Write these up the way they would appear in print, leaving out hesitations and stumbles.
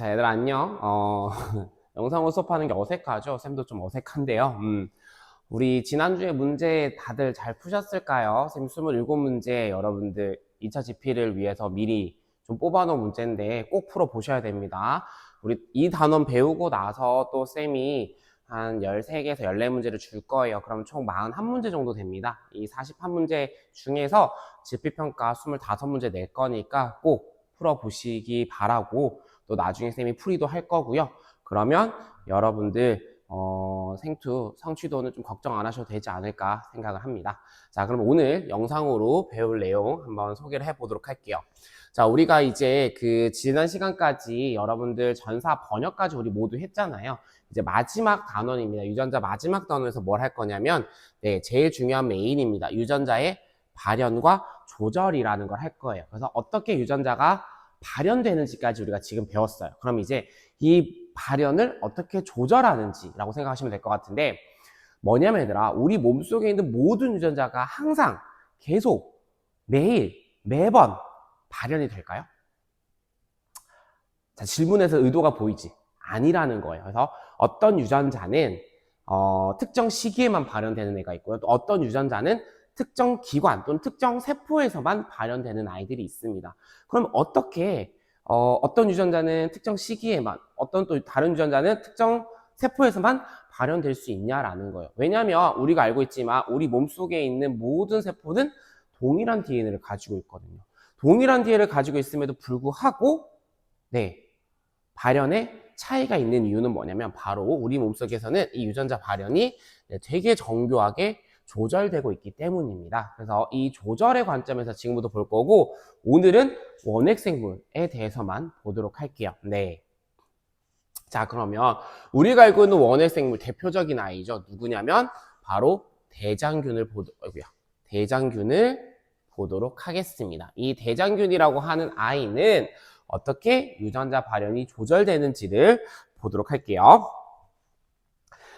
자, 얘들아, 안녕. 영상으로 수업하는 게 어색하죠? 쌤도 좀 어색한데요. 우리 지난주에 문제 다들 잘 푸셨을까요? 쌤 27문제 여러분들 2차 GP를 위해서 미리 좀 뽑아놓은 문제인데 꼭 풀어보셔야 됩니다. 우리 이 단원 배우고 나서 또 쌤이 한 13개에서 14문제를 줄 거예요. 그럼 총 41문제 정도 됩니다. 이 41문제 중에서 GP평가 25문제 낼 거니까 꼭 풀어보시기 바라고, 또 나중에 쌤이 풀이도 할 거고요. 그러면 여러분들 생투 성취도는 좀 걱정 안 하셔도 되지 않을까 생각을 합니다. 자, 그럼 오늘 영상으로 배울 내용 한번 소개를 해보도록 할게요. 자, 우리가 이제 그 지난 시간까지 여러분들 전사 번역까지 우리 모두 했잖아요. 이제 마지막 단원입니다. 유전자 마지막 단원에서 뭘 할 거냐면, 네, 제일 중요한 메인입니다. 유전자의 발현과 조절이라는 걸 할 거예요. 그래서 어떻게 유전자가 발현되는지까지 우리가 지금 배웠어요. 그럼 이제 이 발현을 어떻게 조절하는지라고 생각하시면 될 것 같은데, 뭐냐면 얘들아, 우리 몸속에 있는 모든 유전자가 항상 계속 매일 매번 발현이 될까요? 자, 질문에서 의도가 보이지? 아니라는 거예요. 그래서 어떤 유전자는 특정 시기에만 발현되는 애가 있고요. 또 어떤 유전자는 특정 기관 또는 특정 세포에서만 발현되는 아이들이 있습니다. 그럼 어떻게 어떤 유전자는 특정 시기에만, 어떤 또 다른 유전자는 특정 세포에서만 발현될 수 있냐라는 거예요. 왜냐하면 우리가 알고 있지만 우리 몸속에 있는 모든 세포는 동일한 DNA를 가지고 있거든요. 동일한 DNA를 가지고 있음에도 불구하고, 네, 발현에 차이가 있는 이유는 뭐냐면 바로 우리 몸속에서는 이 유전자 발현이 되게 정교하게 조절되고 있기 때문입니다. 그래서 이 조절의 관점에서 지금부터 볼 거고, 오늘은 원핵생물에 대해서만 보도록 할게요. 네. 자, 그러면 우리가 알고 있는 원핵생물 대표적인 아이죠. 누구냐면 바로 대장균을 보도록 하겠습니다. 이 대장균이라고 하는 아이는 어떻게 유전자 발현이 조절되는지를 보도록 할게요.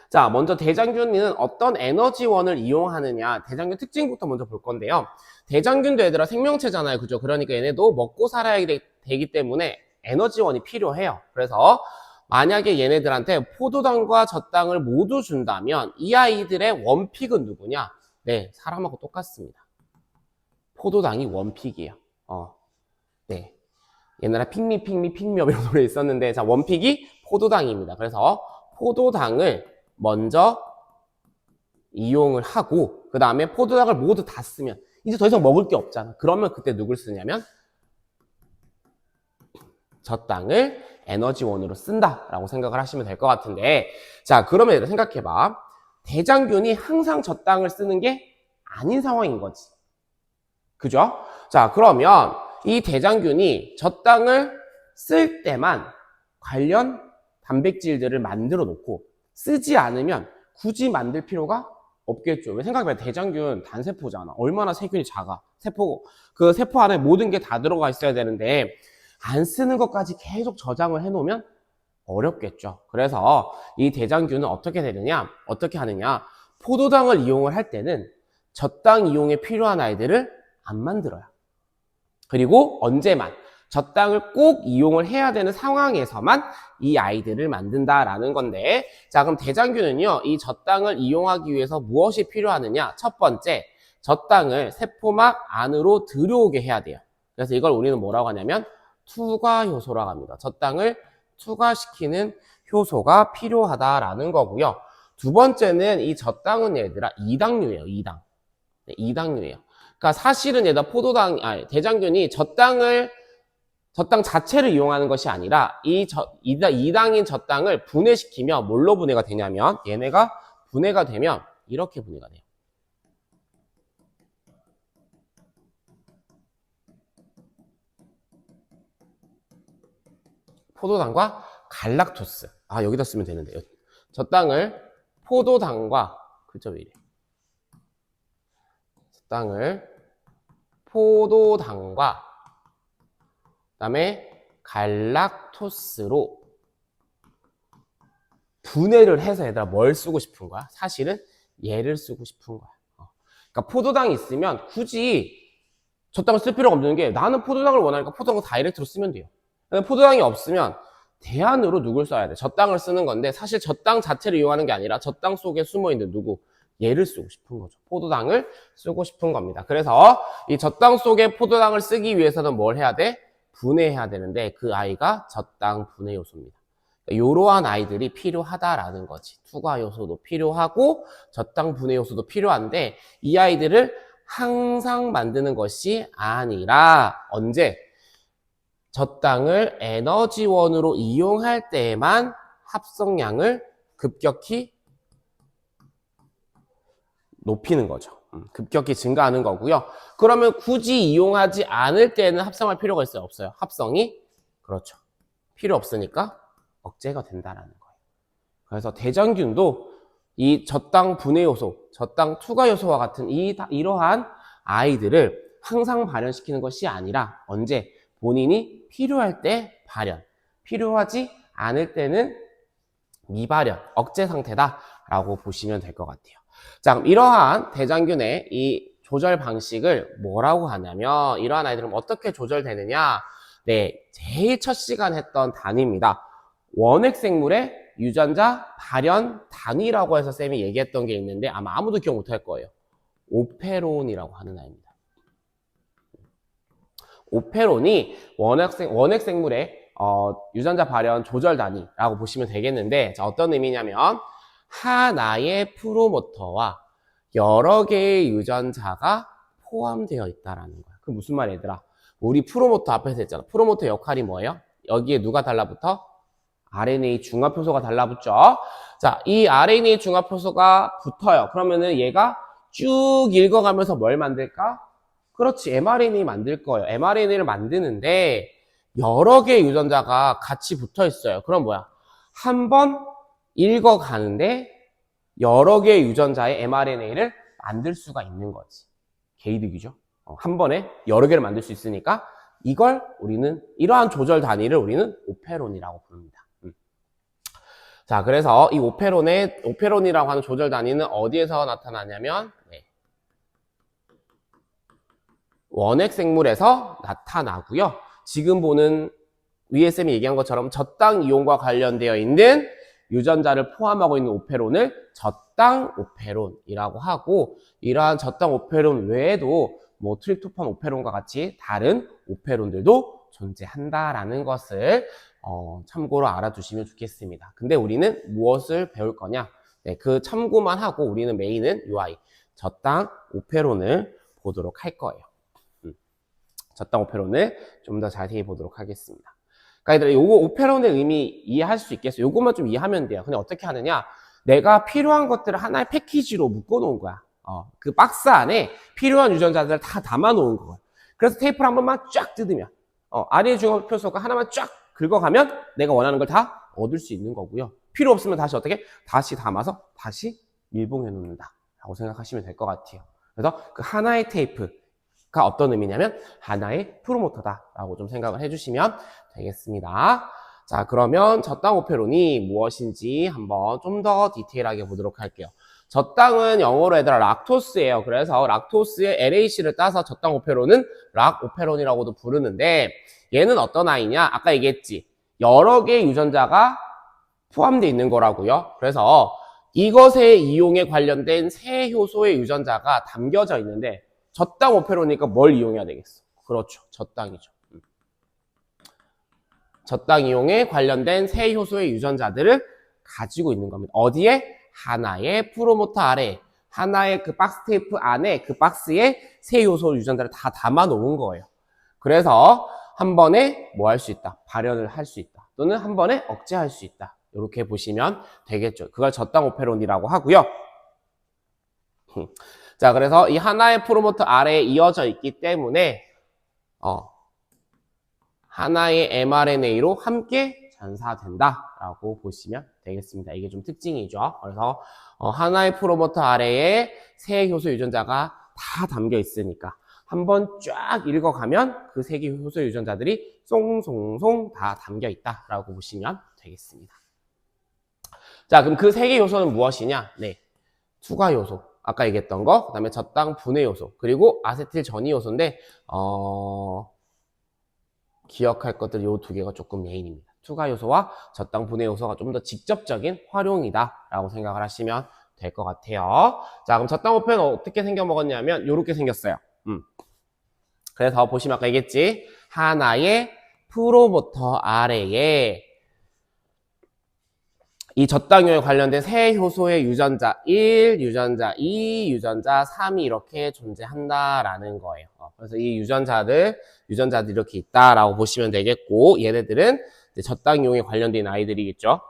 자, 먼저 대장균은 어떤 에너지원을 이용하느냐, 대장균 특징부터 먼저 볼 건데요. 대장균도 얘들아 생명체잖아요. 그죠? 그러니까 얘네도 먹고 살아야 되기 때문에 에너지원이 필요해요. 그래서 만약에 얘네들한테 포도당과 젖당을 모두 준다면 이 아이들의 원픽은 누구냐? 네, 사람하고 똑같습니다. 포도당이 원픽이에요. 네. 옛날에 핑미업 이런 노래 있었는데, 자, 원픽이 포도당입니다. 그래서 포도당을 먼저 이용을 하고, 그 다음에 포도당을 모두 다 쓰면 이제 더 이상 먹을 게 없잖아. 그러면 그때 누굴 쓰냐면 젖당을 에너지원으로 쓴다라고 생각을 하시면 될 것 같은데, 자, 그러면 얘들 생각해봐. 대장균이 항상 젖당을 쓰는 게 아닌 상황인 거지. 그죠? 자, 그러면 이 대장균이 젖당을 쓸 때만 관련 단백질들을 만들어 놓고 쓰지 않으면 굳이 만들 필요가 없겠죠. 왜 생각해봐요. 대장균 단세포잖아. 얼마나 세균이 작아. 그 세포 안에 모든 게 다 들어가 있어야 되는데 안 쓰는 것까지 계속 저장을 해놓으면 어렵겠죠. 그래서 이 대장균은 어떻게 하느냐. 포도당을 이용을 할 때는 젖당 이용에 필요한 아이들을 안 만들어요. 그리고 언제만 젖당을 꼭 이용을 해야 되는 상황에서만 이 아이들을 만든다라는 건데, 자, 그럼 대장균은요, 이 젖당을 이용하기 위해서 무엇이 필요하느냐? 첫 번째, 젖당을 세포막 안으로 들여오게 해야 돼요. 그래서 이걸 우리는 뭐라고 하냐면 투과 효소라고 합니다. 젖당을 투과시키는 효소가 필요하다라는 거고요. 두 번째는 이 젖당은 얘들아 이당류예요. 네, 이당류예요. 그러니까 사실은 얘들아 대장균이 젖당 자체를 이용하는 것이 아니라 이당인 젖당을 분해시키면 뭘로 분해가 되냐면, 얘네가 분해가 되면 이렇게 분해가 돼요. 포도당과 갈락토스. 여기다 쓰면 되는데요. 젖당을 포도당과, 그죠, 왜 이래? 젖당을 포도당과 그다음에 갈락토스로 분해를 해서 얘들아 뭘 쓰고 싶은 거야? 사실은 얘를 쓰고 싶은 거야. 그러니까 포도당이 있으면 굳이 젖당을 쓸 필요가 없는 게, 나는 포도당을 원하니까 포도당을 다이렉트로 쓰면 돼요. 포도당이 없으면 대안으로 누굴 써야 돼? 젖당을 쓰는 건데 사실 젖당 자체를 이용하는 게 아니라 젖당 속에 숨어있는 누구? 얘를 쓰고 싶은 거죠. 포도당을 쓰고 싶은 겁니다. 그래서 이 젖당 속에 포도당을 쓰기 위해서는 뭘 해야 돼? 분해해야 되는데 그 아이가 젖당 분해 요소입니다. 이러한 아이들이 필요하다라는 거지. 투과 요소도 필요하고 젖당 분해 요소도 필요한데 이 아이들을 항상 만드는 것이 아니라 언제? 젖당을 에너지원으로 이용할 때에만 합성량을 급격히 높이는 거죠. 급격히 증가하는 거고요. 그러면 굳이 이용하지 않을 때는 합성할 필요가 있어요? 없어요? 합성이? 그렇죠. 필요 없으니까 억제가 된다라는 거예요. 그래서 대장균도 이 젖당 분해 요소, 젖당 투과 요소와 같은 이러한 아이들을 항상 발현시키는 것이 아니라 언제? 본인이 필요할 때 발현, 필요하지 않을 때는 미발현, 억제 상태다라고 보시면 될 것 같아요. 자, 그럼 이러한 대장균의 이 조절 방식을 뭐라고 하냐면 이러한 아이들은 어떻게 조절되느냐? 네, 제일 첫 시간 했던 단위입니다. 원핵생물의 유전자 발현 단위라고 해서 쌤이 얘기했던 게 있는데 아마 아무도 기억 못할 거예요. 오페론이라고 하는 아이입니다. 오페론이 원핵생물의 유전자 발현 조절 단위라고 보시면 되겠는데 자, 어떤 의미냐면 하나의 프로모터와 여러 개의 유전자가 포함되어 있다라는 거야. 그 무슨 말이야, 얘들아? 우리 프로모터 앞에서 했잖아. 프로모터 역할이 뭐예요? 여기에 누가 달라붙어? RNA 중화효소가 달라붙죠. 자, 이 RNA 중화효소가 붙어요. 그러면은 얘가 쭉 읽어가면서 뭘 만들까? 그렇지, mRNA 만들 거예요. mRNA를 만드는데 여러 개의 유전자가 같이 붙어 있어요. 그럼 뭐야? 한 번 읽어가는데 여러 개의 유전자의 mRNA를 만들 수가 있는 거지. 개이득이죠. 한 번에 여러 개를 만들 수 있으니까 이걸 우리는 이러한 조절 단위를 우리는 오페론이라고 부릅니다. 자, 그래서 이 오페론이라고 하는 조절 단위는 어디에서 나타나냐면 원핵 생물에서 나타나고요. 지금 보는 위에 쌤이 얘기한 것처럼 젖당 이온과 관련되어 있는 유전자를 포함하고 있는 오페론을 젖당 오페론이라고 하고 이러한 젖당 오페론 외에도 뭐 트립토판 오페론과 같이 다른 오페론들도 존재한다라는 것을 참고로 알아두시면 좋겠습니다. 근데 우리는 무엇을 배울 거냐? 네, 그 참고만 하고 우리는 메인은 UI 젖당 오페론을 보도록 할 거예요. 젖당 오페론을 좀 더 자세히 보도록 하겠습니다. 그러니까 요거 오페론의 의미 이해할 수 있겠어요? 요것만 좀 이해하면 돼요. 근데 어떻게 하느냐? 내가 필요한 것들을 하나의 패키지로 묶어 놓은 거야. 그 박스 안에 필요한 유전자들을 다 담아 놓은 거야. 그래서 테이프를 한 번만 쫙 뜯으면 RNA 중화효소가 하나만 쫙 긁어가면 내가 원하는 걸 다 얻을 수 있는 거고요. 필요 없으면 다시 어떻게? 다시 담아서 다시 밀봉해 놓는다 라고 생각하시면 될 것 같아요. 그래서 그 하나의 테이프가 어떤 의미냐면 하나의 프로모터다라고 좀 생각을 해주시면 되겠습니다. 자, 그러면 젖당 오페론이 무엇인지 한번 좀 더 디테일하게 보도록 할게요. 젖당은 영어로 얘들아 락토스예요. 그래서 락토스의 LAC를 따서 젖당 오페론은 락오페론이라고도 부르는데 얘는 어떤 아이냐? 아까 얘기했지. 여러 개의 유전자가 포함되어 있는 거라고요. 그래서 이것의 이용에 관련된 세 효소의 유전자가 담겨져 있는데 젖당 오페론이니까 뭘 이용해야 되겠어? 그렇죠. 젖당이죠. 젖당 이용에 관련된 세 효소의 유전자들을 가지고 있는 겁니다. 어디에? 하나의 프로모터 아래, 하나의 그 박스 테이프 안에 그 박스에 세 요소 유전자를 다 담아 놓은 거예요. 그래서 한 번에 뭐 할 수 있다? 발현을 할 수 있다. 또는 한 번에 억제할 수 있다. 이렇게 보시면 되겠죠. 그걸 젖당 오페론이라고 하고요. 자, 그래서 이 하나의 프로모터 아래에 이어져 있기 때문에 하나의 mRNA로 함께 전사된다라고 보시면 되겠습니다. 이게 좀 특징이죠. 그래서 하나의 프로모터 아래에 세 효소 유전자가 다 담겨 있으니까 한번 쫙 읽어가면 그 세 개 효소 유전자들이 송송송 다 담겨 있다라고 보시면 되겠습니다. 자, 그럼 그 세 개 요소는 무엇이냐? 네, 투과 요소. 아까 얘기했던 거, 그 다음에 젖당 분해 요소, 그리고 아세틸 전이 요소인데 기억할 것들 요 두 개가 조금 메인입니다. 투과 요소와 저당 분해 요소가 좀 더 직접적인 활용이다라고 생각을 하시면 될 것 같아요. 자, 그럼 저당 우표는 어떻게 생겨 먹었냐면 이렇게 생겼어요. 그래서 보시면 아까 얘기했지. 하나의 프로모터 아래에 이 저당요에 관련된 세 효소의 유전자 1, 유전자 2, 유전자 3이 이렇게 존재한다라는 거예요. 그래서 이 유전자들 이렇게 있다라고 보시면 되겠고, 얘네들은 저당용에 관련된 아이들이겠죠.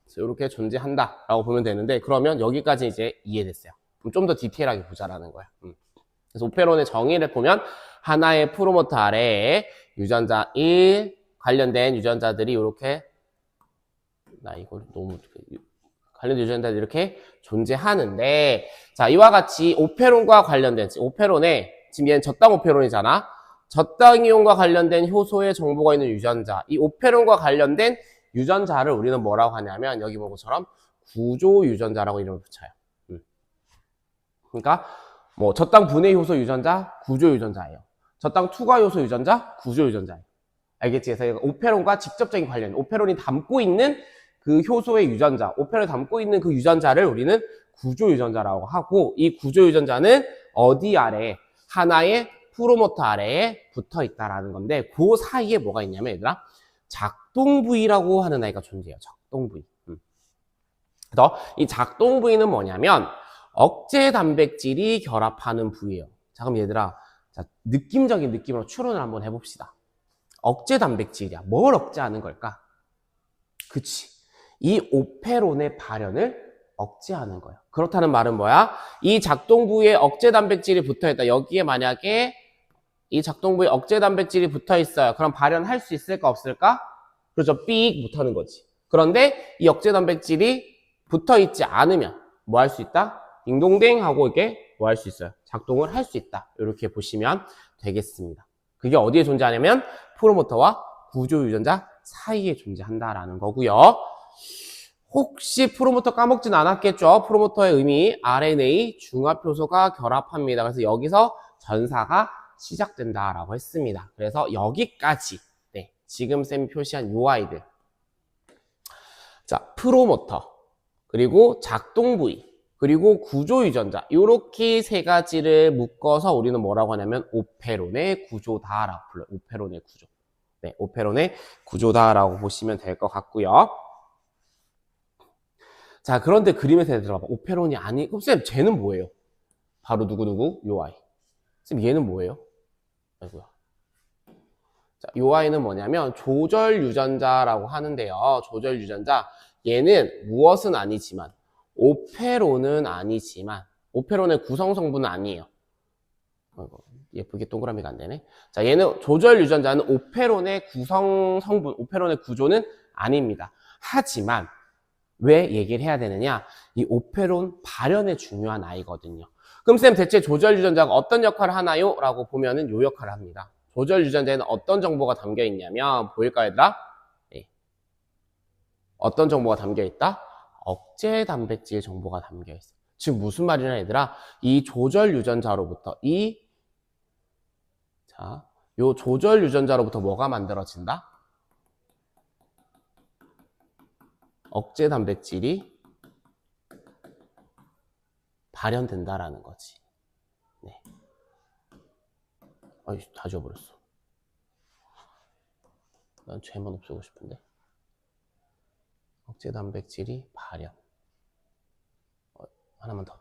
그래서 이렇게 존재한다라고 보면 되는데, 그러면 여기까지 이제 이해됐어요. 그럼 좀 더 디테일하게 보자라는 거야. 그래서 오페론의 정의를 보면 하나의 프로모터 아래에 유전자 1 관련된 유전자들이 이렇게 관련된 유전자들이 이렇게 존재하는데, 자, 이와 같이 오페론과 관련된, 오페론에 지금 얘는 저당 오페론이잖아. 저당 이온과 관련된 효소의 정보가 있는 유전자, 이 오페론과 관련된 유전자를 우리는 뭐라고 하냐면 여기 본 것처럼 구조 유전자라고 이름을 붙여요. 그러니까 뭐 저당 분해 효소 유전자, 구조 유전자예요. 저당 투과 요소 유전자, 구조 유전자예요. 알겠지? 그래서 오페론과 직접적인 관련, 오페론이 담고 있는 그 효소의 유전자, 오페론이 담고 있는 그 유전자를 우리는 구조 유전자라고 하고, 이 구조 유전자는 어디 아래에, 하나의 프로모터 아래에 붙어 있다라는 건데, 그 사이에 뭐가 있냐면 얘들아, 작동 부위라고 하는 아이가 존재해요. 작동 부위. 그래서 이 작동 부위는 뭐냐면 억제 단백질이 결합하는 부위예요. 자, 그럼 얘들아, 자, 느낌적인 느낌으로 추론을 한번 해봅시다. 억제 단백질이야. 뭘 억제하는 걸까? 그치. 이 오페론의 발현을 억제하는 거예요. 그렇다는 말은 뭐야? 이 작동 부위에 억제 단백질이 붙어 있다. 여기에 만약에 이 작동 부위에 억제 단백질이 붙어 있어요. 그럼 발현할 수 있을까 없을까? 그렇죠. 삑 못하는 거지. 그런데 이 억제 단백질이 붙어 있지 않으면 뭐 할 수 있다? 딩동댕 하고 이렇게 뭐 할 수 있어요? 작동을 할 수 있다. 이렇게 보시면 되겠습니다. 그게 어디에 존재하냐면 프로모터와 구조 유전자 사이에 존재한다라는 거고요. 혹시 프로모터 까먹진 않았겠죠? 프로모터의 의미 RNA 중합효소가 결합합니다. 그래서 여기서 전사가 시작된다라고 했습니다. 그래서 여기까지 지금 쌤이 표시한 요 아이들, 자, 프로모터, 그리고 작동 부위, 그리고 구조 유전자, 요렇게 세 가지를 묶어서 우리는 뭐라고 하냐면 오페론의 구조다라고 불러요. 오페론의 구조. 네, 오페론의 구조다라고 보시면 될 것 같고요. 자, 그런데 그림에서 들어봐. 오페론이 아니, 그럼 쌤, 쟤는 뭐예요? 바로 누구누구? 요 아이. 쌤, 얘는 뭐예요? 아이고야. 자, 요 아이는 뭐냐면 조절 유전자라고 하는데요. 조절 유전자. 얘는 무엇은 아니지만, 오페론은 아니지만, 오페론의 구성 성분은 아니에요. 아이고, 예쁘게 동그라미가 안 되네. 자, 얘는 조절 유전자는 오페론의 구성 성분, 오페론의 구조는 아닙니다. 하지만, 왜 얘기를 해야 되느냐? 이 오페론 발현에 중요한 아이거든요. 그럼 쌤, 대체 조절 유전자가 어떤 역할을 하나요? 라고 보면은 요 역할을 합니다. 조절 유전자에는 어떤 정보가 담겨 있냐면, 보일까요, 얘들아? 네. 어떤 정보가 담겨 있다? 억제 단백질 정보가 담겨 있어요. 지금 무슨 말이냐, 얘들아? 이 조절 유전자로부터 요 조절 유전자로부터 뭐가 만들어진다? 억제 단백질이 발현된다라는 거지. 네. 아이, 다 지워버렸어. 난 죄만 없애고 싶은데. 억제 단백질이 발현. 하나만 더.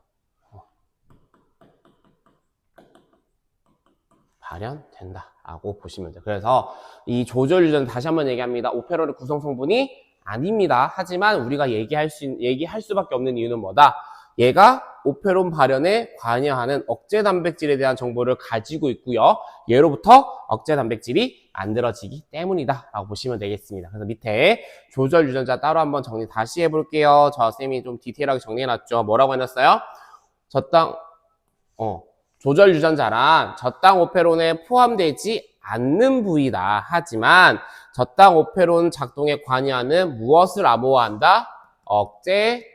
발현된다라고 보시면 돼요. 그래서 이 조절 유전자 다시 한번 얘기합니다. 오페론의 구성 성분이 아닙니다. 하지만 우리가 얘기할 수밖에 없는 이유는 뭐다? 얘가 오페론 발현에 관여하는 억제 단백질에 대한 정보를 가지고 있고요. 얘로부터 억제 단백질이 만들어지기 때문이다 라고 보시면 되겠습니다. 그래서 밑에 조절 유전자 따로 한번 정리 다시 해볼게요. 저 쌤이 좀 디테일하게 정리해놨죠. 뭐라고 해놨어요? 조절 유전자란 저당 오페론에 포함되지 않는 부위다. 하지만 저당 오페론 작동에 관여하는 무엇을 암호화한다? 억제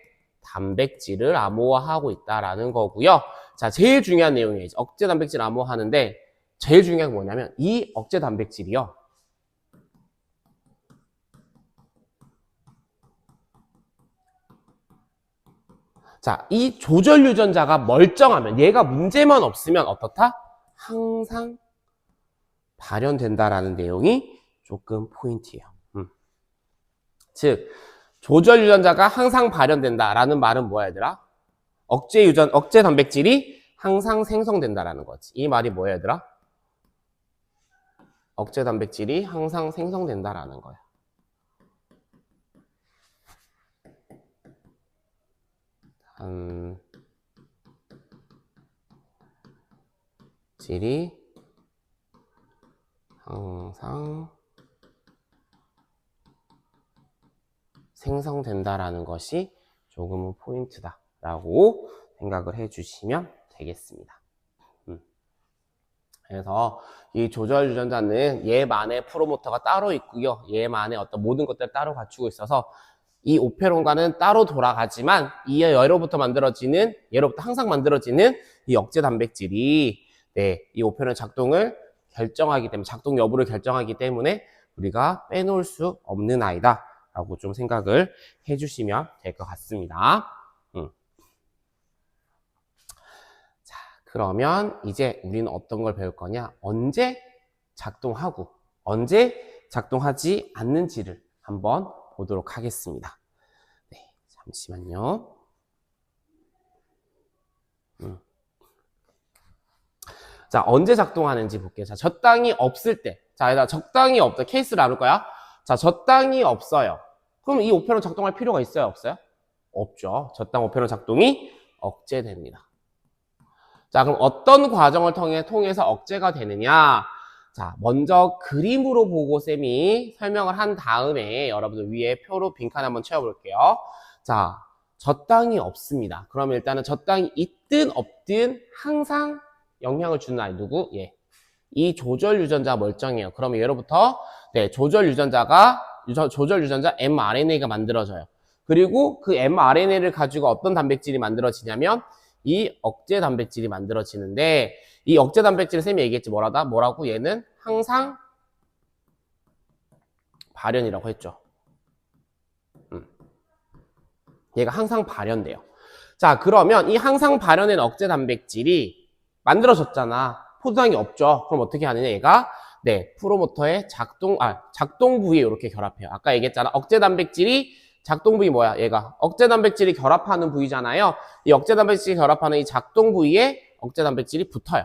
단백질을 암호화하고 있다라는 거고요. 자, 제일 중요한 내용이에요. 억제 단백질 암호화하는데 제일 중요한 게 뭐냐면 이 억제 단백질이요. 자, 이 조절 유전자가 멀쩡하면, 얘가 문제만 없으면 어떻다? 항상 발현된다라는 내용이 조금 포인트예요. 즉, 조절 유전자가 항상 발현된다라는 말은 뭐야, 얘들아? 억제 단백질이 항상 생성된다라는 거지. 이 말이 뭐야, 얘들아? 억제 단백질이 항상 생성된다라는 거야. 질이 항상 생성된다라는 것이 조금은 포인트다라고 생각을 해주시면 되겠습니다. 그래서 이 조절 유전자는 얘만의 프로모터가 따로 있고요. 얘만의 어떤 모든 것들을 따로 갖추고 있어서 이 오페론과는 따로 돌아가지만 얘로부터 항상 만들어지는 이 억제 단백질이 이 오페론 작동을 결정하기 때문에, 작동 여부를 결정하기 때문에 우리가 빼놓을 수 없는 아이다 라고 좀 생각을 해주시면 될 것 같습니다. 자, 그러면 이제 우리는 어떤 걸 배울 거냐? 언제 작동하고 언제 작동하지 않는지를 한번 보도록 하겠습니다. 네, 잠시만요. 자, 언제 작동하는지 볼게요. 자, 적당히 없을 때. 자, 적당히 없다. 케이스를 나눌 거야. 자, 적당히 없어요. 그럼 이 오페론 작동할 필요가 있어요? 없어요? 없죠. 적당 오페론 작동이 억제됩니다. 자, 그럼 어떤 과정을 통해서 억제가 되느냐? 자, 먼저 그림으로 보고 쌤이 설명을 한 다음에 여러분들 위에 표로 빈칸 한번 채워볼게요. 자, 적당히 없습니다. 그러면 일단은 적당히 있든 없든 항상 영향을 주는 아이 누구? 예. 이 조절 유전자 멀쩡해요. 그러면 예로부터 조절 유전자 mRNA가 만들어져요. 그리고 그 mRNA를 가지고 어떤 단백질이 만들어지냐면 이 억제 단백질이 만들어지는데, 이 억제 단백질을 쌤이 얘기했지 뭐라고? 얘는 항상 발현이라고 했죠. 얘가 항상 발현돼요. 자, 그러면 이 항상 발현된 억제 단백질이 만들어졌잖아. 포도당이 없죠. 그럼 어떻게 하느냐? 얘가 프로모터의 작동 부위에 이렇게 결합해요. 아까 얘기했잖아. 억제 단백질이 작동 부위 뭐야? 얘가 억제 단백질이 결합하는 부위잖아요. 이 억제 단백질이 결합하는 이 작동 부위에 억제 단백질이 붙어요.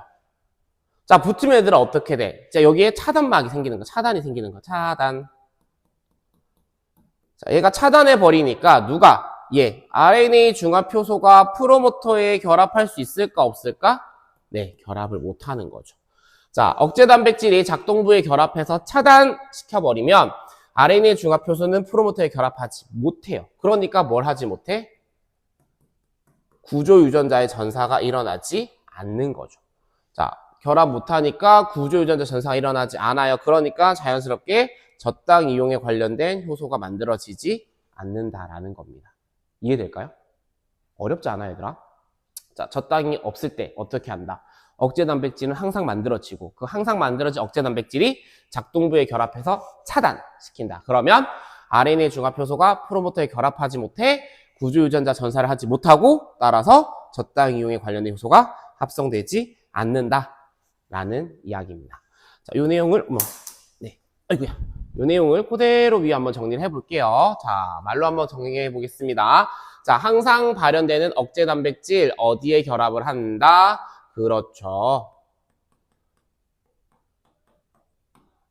자, 붙으면 얘들아 어떻게 돼? 자, 여기에 차단막이 생기는 거, 차단이 생기는 거, 차단. 자, 얘가 차단해 버리니까 누가? RNA 중합 효소가 프로모터에 결합할 수 있을까 없을까? 네, 결합을 못 하는 거죠. 자, 억제 단백질이 작동 부위에 결합해서 차단시켜버리면 RNA 중합 효소는 프로모터에 결합하지 못해요. 그러니까 뭘 하지 못해? 구조 유전자의 전사가 일어나지 않는 거죠. 자, 결합 못하니까 구조 유전자 전사가 일어나지 않아요. 그러니까 자연스럽게 젖당 이용에 관련된 효소가 만들어지지 않는다라는 겁니다. 이해될까요? 어렵지 않아요, 얘들아? 자, 젖당이 없을 때 어떻게 한다? 억제 단백질은 항상 만들어지고 그 항상 만들어진 억제 단백질이 작동부에 결합해서 차단시킨다. 그러면 RNA 중합 효소가 프로모터에 결합하지 못해 구조 유전자 전사를 하지 못하고, 따라서 젖당 이용에 관련된 효소가 합성되지 않는다라는 이야기입니다. 자, 요 내용을 요 내용을 그대로 위에 한번 정리를 해볼게요. 자, 말로 한번 정리해 보겠습니다. 자, 항상 발현되는 억제 단백질 어디에 결합을 한다? 그렇죠.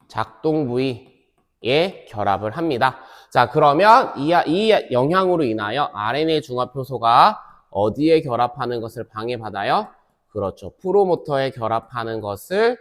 작동 부위에 결합을 합니다. 자, 그러면 이 영향으로 인하여 RNA 중합 효소가 어디에 결합하는 것을 방해받아요? 그렇죠. 프로모터에 결합하는 것을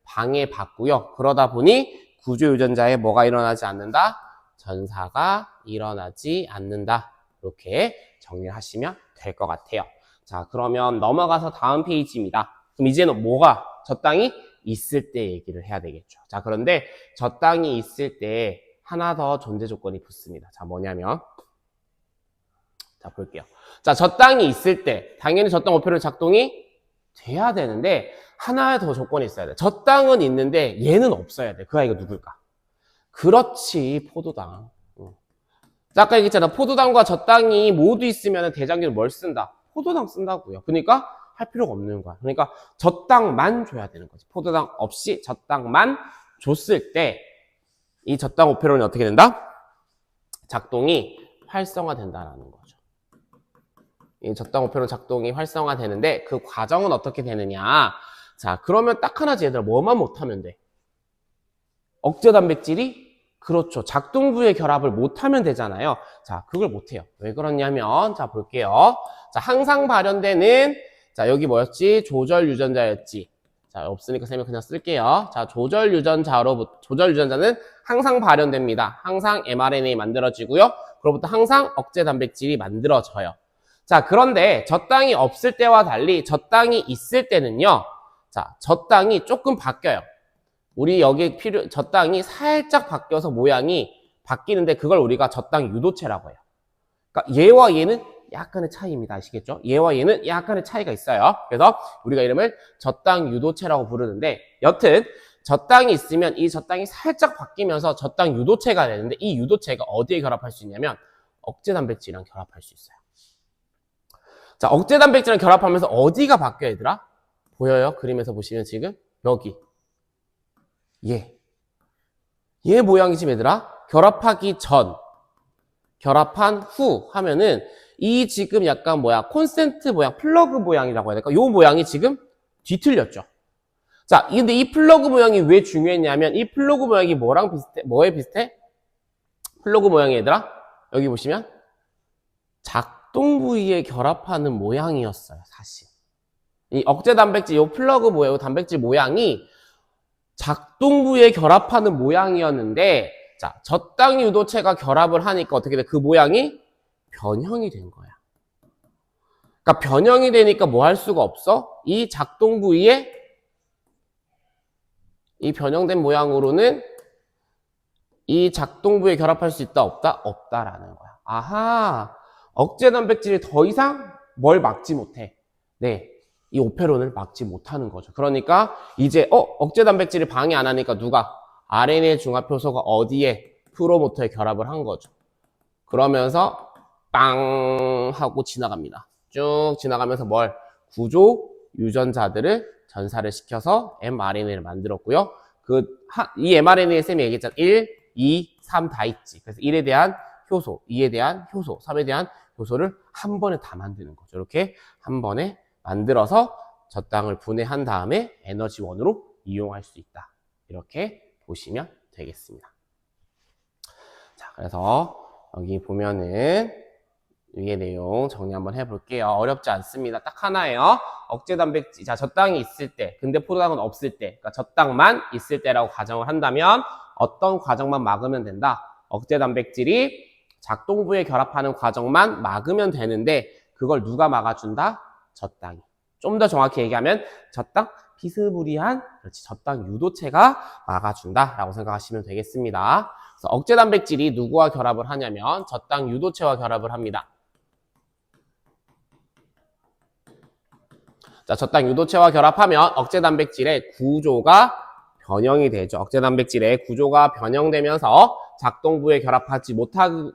방해받고요. 그러다 보니 구조 유전자에 뭐가 일어나지 않는다? 전사가 일어나지 않는다. 이렇게 정리를 하시면 될 것 같아요. 자, 그러면 넘어가서 다음 페이지입니다. 그럼 이제는 뭐가 적당히 있을 때 얘기를 해야 되겠죠. 자, 그런데 적당히 있을 때 하나 더 존재 조건이 붙습니다. 자, 뭐냐면, 자, 볼게요. 자, 적당히 있을 때 당연히 적당 오페론 작동이 돼야 되는데 하나 더 조건이 있어야 돼. 적당은 있는데 얘는 없어야 돼. 그 아이가 누굴까? 그렇지, 포도당. 자, 아까 얘기했잖아. 포도당과 젖당이 모두 있으면 대장균은 뭘 쓴다? 포도당 쓴다고요. 그러니까 할 필요가 없는 거야. 그러니까 젖당만 줘야 되는 거지. 포도당 없이 젖당만 줬을 때 이 젖당 오페론이 어떻게 된다? 작동이 활성화된다라는 거죠. 이 젖당 오페론 작동이 활성화되는데 그 과정은 어떻게 되느냐? 자, 그러면 딱 하나지 얘들아. 뭐만 못하면 돼? 억제 단백질이 그렇죠. 작동부의 결합을 못하면 되잖아요. 자, 그걸 못해요. 왜 그러냐면, 자, 볼게요. 자, 항상 발현되는, 자, 여기 뭐였지? 조절 유전자였지. 자, 없으니까 쌤이 그냥 쓸게요. 자, 조절 유전자는 항상 발현됩니다. 항상 mRNA 만들어지고요. 그로부터 항상 억제 단백질이 만들어져요. 자, 그런데 젖당이 없을 때와 달리 젖당이 있을 때는요. 자, 젖당이 조금 바뀌어요. 우리 여기 젖당이 살짝 바뀌어서 모양이 바뀌는데 그걸 우리가 젖당 유도체라고 해요. 그러니까 얘와 얘는 약간의 차이입니다. 아시겠죠? 얘와 얘는 약간의 차이가 있어요. 그래서 우리가 이름을 젖당 유도체라고 부르는데 여튼 젖당이 있으면 이 젖당이 살짝 바뀌면서 젖당 유도체가 되는데 이 유도체가 어디에 결합할 수 있냐면 억제 단백질이랑 결합할 수 있어요. 자, 억제 단백질이랑 결합하면서 어디가 바뀌어요, 얘들아? 보여요? 그림에서 보시면 지금 여기 얘 모양이 지금 얘들아 결합하기 전 결합한 후 하면은 이 지금 약간 뭐야 콘센트 모양 플러그 모양이라고 해야 될까? 요 모양이 지금 뒤틀렸죠. 자, 근데 이 플러그 모양이 왜 중요했냐면 이 플러그 모양이 뭐랑 비슷해? 뭐에 비슷해? 플러그 모양이 얘들아 여기 보시면 작동 부위에 결합하는 모양이었어요. 사실 이 억제 단백질 요 플러그 모양 요 단백질 모양이 작동부에 결합하는 모양이었는데 자, 젖당 유도체가 결합을 하니까 어떻게 돼? 그 모양이 변형이 된 거야. 그러니까 변형이 되니까 뭐 할 수가 없어? 이 작동 부위에 이 변형된 모양으로는 이 작동 부위에 결합할 수 있다 없다? 없다라는 거야. 아하, 억제 단백질이 더 이상 뭘 막지 못해. 네, 이 오페론을 막지 못하는 거죠. 그러니까 이제 억제 단백질이 방해 안 하니까 누가 RNA 중화효소가 어디에 프로모터에 결합을 한 거죠. 그러면서 빵 하고 지나갑니다. 쭉 지나가면서 뭘 구조 유전자들을 전사를 시켜서 mRNA를 만들었고요. 이 mRNA에 쌤이 얘기했잖아. 1, 2, 3 다 있지. 그래서 1에 대한 효소, 2에 대한 효소, 3에 대한 효소를 한 번에 다 만드는 거죠. 이렇게 한 번에 만들어서 젖당을 분해한 다음에 에너지원으로 이용할 수 있다. 이렇게 보시면 되겠습니다. 자, 그래서 여기 보면은 위의 내용 정리 한번 해볼게요. 어렵지 않습니다. 딱 하나예요. 억제 단백질, 자, 젖당이 있을 때, 근데 포도당은 없을 때, 그러니까 젖당만 있을 때라고 가정을 한다면 어떤 과정만 막으면 된다. 억제 단백질이 작동부에 결합하는 과정만 막으면 되는데 그걸 누가 막아준다? 젖당이. 좀 더 정확히 얘기하면 젖당 비스무리한 그렇지 젖당 유도체가 막아준다라고 생각하시면 되겠습니다. 그래서 억제 단백질이 누구와 결합을 하냐면 젖당 유도체와 결합을 합니다. 자, 젖당 유도체와 결합하면 억제 단백질의 구조가 변형이 되죠. 억제 단백질의 구조가 변형되면서 작동부에 결합하지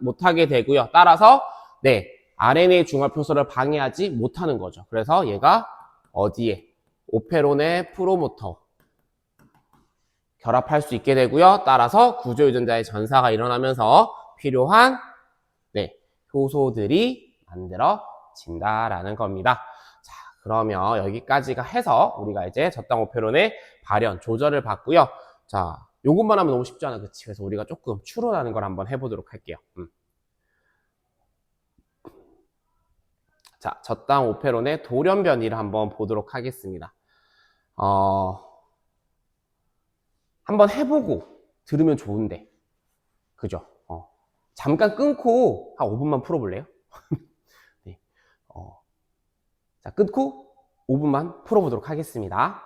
못하게 되고요. 따라서 네, RNA 중화효소를 방해하지 못하는 거죠. 그래서 얘가 어디에? 오페론의 프로모터 결합할 수 있게 되고요. 따라서 구조 유전자의 전사가 일어나면서 필요한 네, 효소들이 만들어진다라는 겁니다. 자, 그러면 여기까지가 해서 우리가 이제 젖당 오페론의 발현, 조절을 봤고요. 자, 요것만 하면 너무 쉽지 않아, 그치? 그래서 우리가 조금 추론하는 걸 한번 해보도록 할게요. 자, 젖당 오페론의 돌연변이를 한번 보도록 하겠습니다. 한번 해보고 들으면 좋은데, 그죠? 잠깐 끊고 한 5분만 풀어볼래요? 네. 자, 끊고 5분만 풀어보도록 하겠습니다.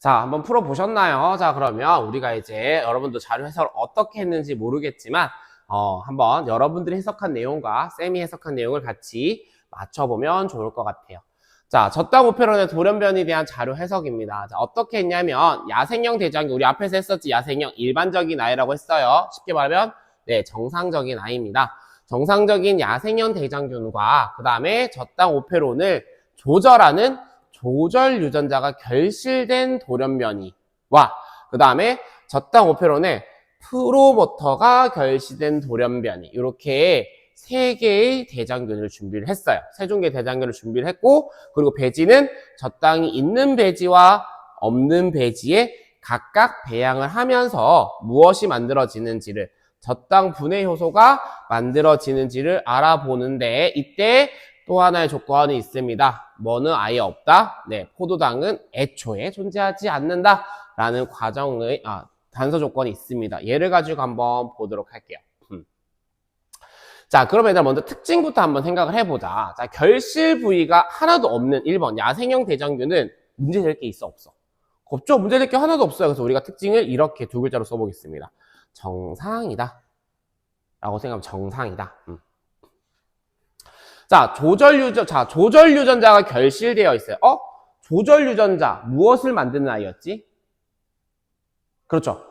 자, 한번 풀어보셨나요? 자, 그러면 우리가 이제 여러분도 자료 해석을 어떻게 했는지 모르겠지만, 한번 여러분들이 해석한 내용과 쌤이 해석한 내용을 같이 맞춰보면 좋을 것 같아요. 자, 저당 우페론의 돌연변에 대한 자료 해석입니다. 자, 어떻게 했냐면, 야생형 대장균, 우리 앞에서 했었지, 야생형 일반적인 아이라고 했어요. 쉽게 말하면, 네, 정상적인 아이입니다. 정상적인 야생형 대장균과 그 다음에 저당 우페론을 조절하는 조절 유전자가 결실된 돌연변이와 그 다음에 저당 우페론의 프로모터가 결실된 돌연변이 이렇게 세 개의 대장균을 준비를 했어요. 세 종류의 대장균을 준비를 했고 그리고 배지는 저당이 있는 배지와 없는 배지에 각각 배양을 하면서 무엇이 만들어지는지를 저당 분해 효소가 만들어지는지를 알아보는데 이때 또 하나의 조건이 있습니다. 뭐는 아예 없다. 네, 포도당은 애초에 존재하지 않는다. 라는 과정의 단서 조건이 있습니다. 얘를 가지고 한번 보도록 할게요. 자, 그러면 일단 먼저 특징부터 한번 생각을 해보자. 자, 결실 부위가 하나도 없는 1번 야생형 대장균은 문제될 게 있어 없어? 없죠. 문제될 게 하나도 없어요. 그래서 우리가 특징을 이렇게 두 글자로 써보겠습니다. 정상이다 라고 생각하면 정상이다. 자, 조절 유전자가 결실되어 있어요. 조절 유전자 무엇을 만드는 아이였지? 그렇죠.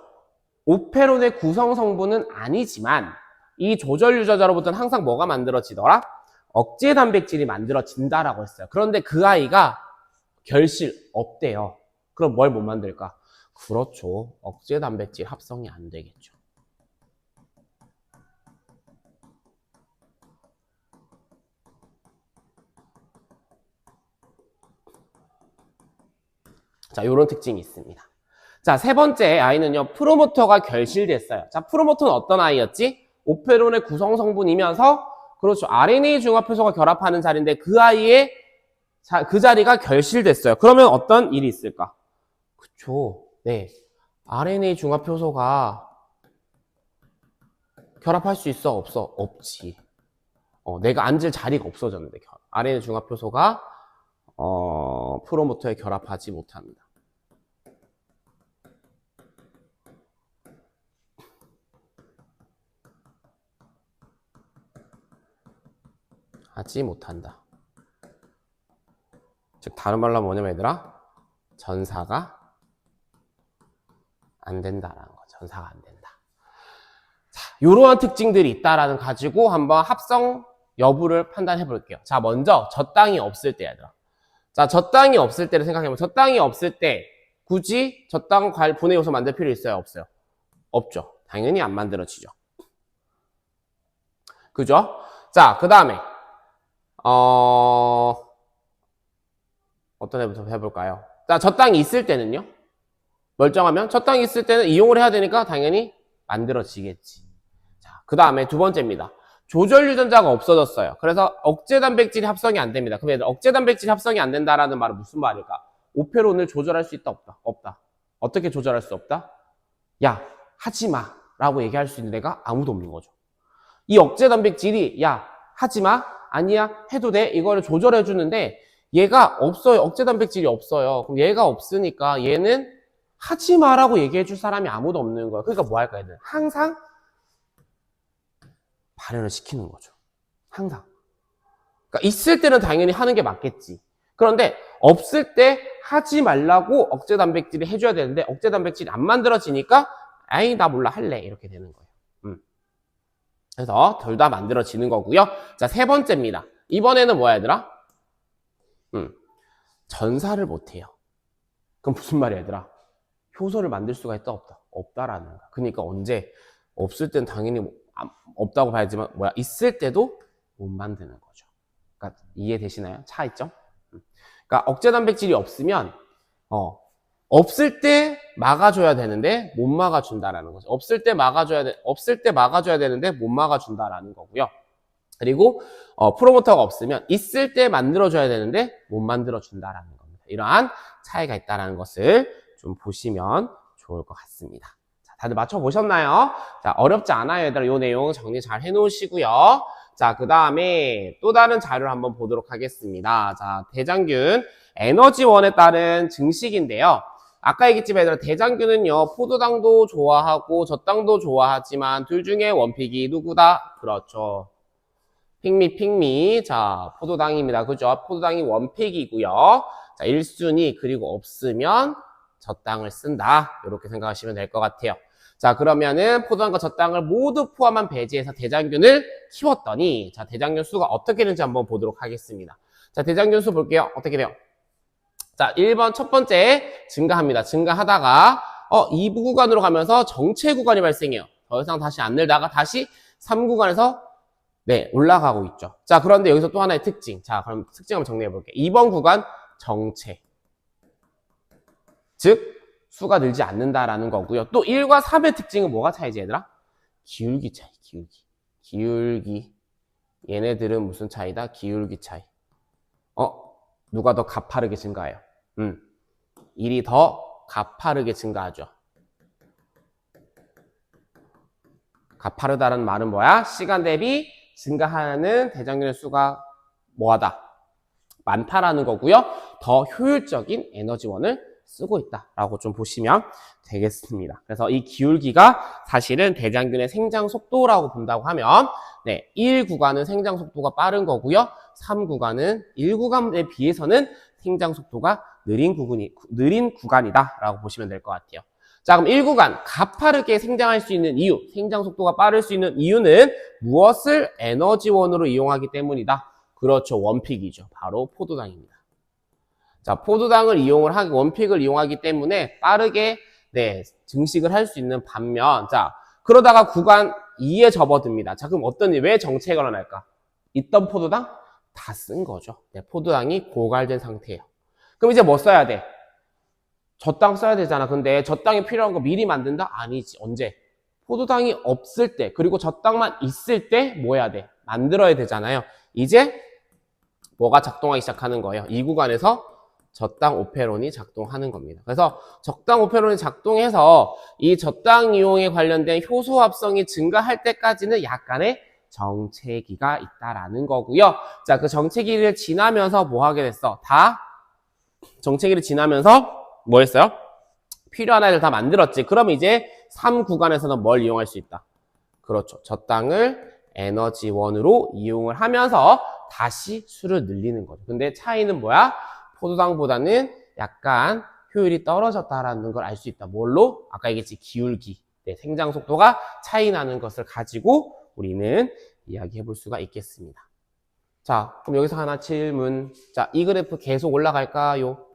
오페론의 구성 성분은 아니지만 이 조절 유전자로부터는 항상 뭐가 만들어지더라? 억제 단백질이 만들어진다라고 했어요. 그런데 그 아이가 결실 없대요. 그럼 뭘 못 만들까? 그렇죠. 억제 단백질 합성이 안 되겠죠. 자, 요런 특징이 있습니다. 자, 세 번째 아이는요, 프로모터가 결실됐어요. 자, 프로모터는 어떤 아이였지? 오페론의 구성 성분이면서, 그렇죠. RNA 중합효소가 결합하는 자리인데 그 아이의, 그 자리가 결실됐어요. 그러면 어떤 일이 있을까? 그쵸. 네. RNA 중합효소가 결합할 수 있어? 없어? 없지. 내가 앉을 자리가 없어졌는데, RNA 중합효소가, 프로모터에 결합하지 못합니다. 하지 못한다. 즉 다른 말로 하면 뭐냐면 얘들아 전사가 안 된다라는 거. 전사가 안 된다. 자, 이러한 특징들이 있다라는 가지고 한번 합성 여부를 판단해 볼게요. 자, 먼저 저당이 없을 때 얘들아. 자, 저당이 없을 때를 생각해보면 저당이 없을 때 굳이 저당 분해 요소 만들 필요 있어요? 없어요? 없죠. 당연히 안 만들어지죠. 그죠? 자, 그 다음에 어떤 애부터 해볼까요? 자, 저당이 있을 때는요? 멀쩡하면 저당이 있을 때는 이용을 해야 되니까 당연히 만들어지겠지. 자, 그 다음에 두 번째입니다. 조절 유전자가 없어졌어요. 그래서 억제 단백질이 합성이 안 됩니다. 그럼 얘들 억제 단백질이 합성이 안 된다라는 말은 무슨 말일까? 오페론을 조절할 수 있다 없다? 없다. 어떻게 조절할 수 없다? 야, 하지 마 라고 얘기할 수 있는 애가 아무도 없는 거죠. 이 억제 단백질이 야, 하지 마, 아니야, 해도 돼, 이거를 조절해 주는데 얘가 없어요. 억제 단백질이 없어요. 그럼 얘가 없으니까 얘는 하지 마라고 얘기해 줄 사람이 아무도 없는 거예요. 그러니까 뭐 할까 얘는 항상 발현을 시키는 거죠. 항상. 그러니까 있을 때는 당연히 하는 게 맞겠지. 그런데 없을 때 하지 말라고 억제 단백질이 해줘야 되는데 억제 단백질이 안 만들어지니까 아이 나 몰라 할래 이렇게 되는 거예요. 그래서 둘 다 만들어지는 거고요. 자, 세 번째입니다. 이번에는 뭐야 얘들아? 전사를 못해요. 그럼 무슨 말이야 얘들아? 효소를 만들 수가 있다 없다? 없다라는 거야. 그러니까 언제 없을 땐 당연히 없다고 봐야지만 뭐야 있을 때도 못 만드는 거죠. 그러니까 이해되시나요? 차이점? 그러니까 억제 단백질이 없으면 없을 때 막아줘야 되는데 못 막아준다라는 거죠. 없을 때 막아줘야 되는데 못 막아준다라는 거고요. 그리고 프로모터가 없으면 있을 때 만들어줘야 되는데 못 만들어준다라는 겁니다. 이러한 차이가 있다는 것을 좀 보시면 좋을 것 같습니다. 자, 다들 맞춰보셨나요? 자, 어렵지 않아요, 얘들아. 이 내용 정리 잘 해놓으시고요. 자, 그 다음에 또 다른 자료를 한번 보도록 하겠습니다. 자, 대장균 에너지원에 따른 증식인데요. 아까 얘기했지만 얘들아, 대장균은요, 포도당도 좋아하고 젖당도 좋아하지만 둘 중에 원픽이 누구다? 그렇죠. 핑미. 자, 포도당입니다. 그죠? 포도당이 원픽이고요. 자, 1순위, 그리고 없으면 젖당을 쓴다. 이렇게 생각하시면 될 것 같아요. 자, 그러면은 포도당과 젖당을 모두 포함한 배지에서 대장균을 키웠더니, 자, 대장균 수가 어떻게 되는지 한번 보도록 하겠습니다. 자, 대장균 수 볼게요. 어떻게 돼요? 자, 1번 첫 번째 증가합니다. 증가하다가 2부 구간으로 가면서 정체 구간이 발생해요. 더 이상 다시 안 늘다가 다시 3구간에서 네, 올라가고 있죠. 자, 그런데 여기서 또 하나의 특징. 자, 그럼 특징 한번 정리해 볼게요. 2번 구간 정체. 즉 수가 늘지 않는다라는 거고요. 또 1과 3의 특징은 뭐가 차이지, 얘들아? 기울기 차이, 기울기. 기울기. 얘네들은 무슨 차이다? 기울기 차이. 누가 더 가파르게 증가해요? 1이 더 가파르게 증가하죠. 가파르다는 말은 뭐야? 시간 대비 증가하는 대장균의 수가 뭐하다? 많다라는 거고요. 더 효율적인 에너지원을 쓰고 있다라고 좀 보시면 되겠습니다. 그래서 이 기울기가 사실은 대장균의 생장 속도라고 본다고 하면 1 구간은 생장 속도가 빠른 거고요. 3 구간은 1 구간에 비해서는 생장 속도가 느린 구간이다라고 보시면 될 것 같아요. 자, 그럼 1 구간 가파르게 생장할 수 있는 이유, 생장 속도가 빠를 수 있는 이유는 무엇을 에너지원으로 이용하기 때문이다. 그렇죠, 원픽이죠. 바로 포도당입니다. 자, 포도당을 원픽을 이용하기 때문에 빠르게 증식을 할 수 있는 반면, 자, 그러다가 구간 2에 접어듭니다. 자, 그럼 왜 정체가 일어날까? 있던 포도당 다 쓴 거죠. 포도당이 고갈된 상태예요. 그럼 이제 뭐 써야 돼? 젖당 써야 되잖아. 근데 젖당이 필요한 거 미리 만든다? 아니지. 언제? 포도당이 없을 때, 그리고 젖당만 있을 때 뭐 해야 돼? 만들어야 되잖아요. 이제 뭐가 작동하기 시작하는 거예요? 이 구간에서 젖당 오페론이 작동하는 겁니다. 그래서 젖당 오페론이 작동해서 이 젖당 이용에 관련된 효소 합성이 증가할 때까지는 약간의 정체기가 있다라는 거고요. 자, 그 정체기를 지나면서 뭐 하게 됐어? 정체기를 지나면서 뭐 했어요? 필요한 아이들 다 만들었지. 그럼 이제 3 구간에서는 뭘 이용할 수 있다? 그렇죠. 젖당을 에너지원으로 이용을 하면서 다시 수를 늘리는 거죠. 근데 차이는 뭐야? 포도당보다는 약간 효율이 떨어졌다라는 걸 알 수 있다. 뭘로? 아까 얘기했지, 기울기. 생장 속도가 차이 나는 것을 가지고 우리는 이야기해 볼 수가 있겠습니다. 자, 그럼 여기서 하나 질문. 자, 이 그래프 계속 올라갈까요?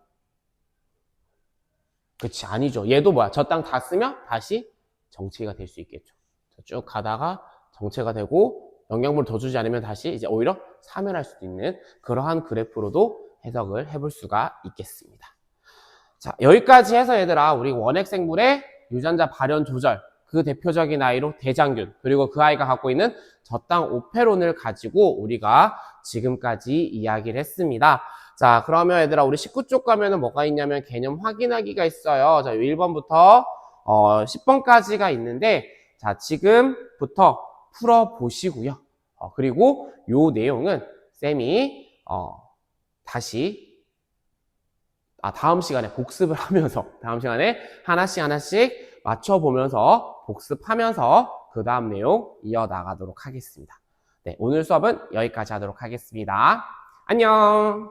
그렇지, 아니죠. 얘도 뭐야? 젖당 다 쓰면 다시 정체가 될 수 있겠죠. 쭉 가다가 정체가 되고 영양분을 더 주지 않으면 다시 이제 오히려 사멸할 수도 있는 그러한 그래프로도 해석을 해볼 수가 있겠습니다. 자, 여기까지 해서 얘들아, 우리 원핵생물의 유전자 발현 조절, 그 대표적인 아이로 대장균, 그리고 그 아이가 갖고 있는 젖당 오페론을 가지고 우리가 지금까지 이야기를 했습니다. 자, 그러면 얘들아, 우리 19쪽 가면은 뭐가 있냐면 개념 확인하기가 있어요. 자, 1번부터 10번까지가 있는데, 자, 지금부터 풀어보시고요. 그리고 요 내용은 쌤이 다시 다음 시간에 복습을 하면서 다음 시간에 하나씩 맞춰보면서 복습하면서 그 다음 내용 이어나가도록 하겠습니다. 네, 오늘 수업은 여기까지 하도록 하겠습니다. 안녕.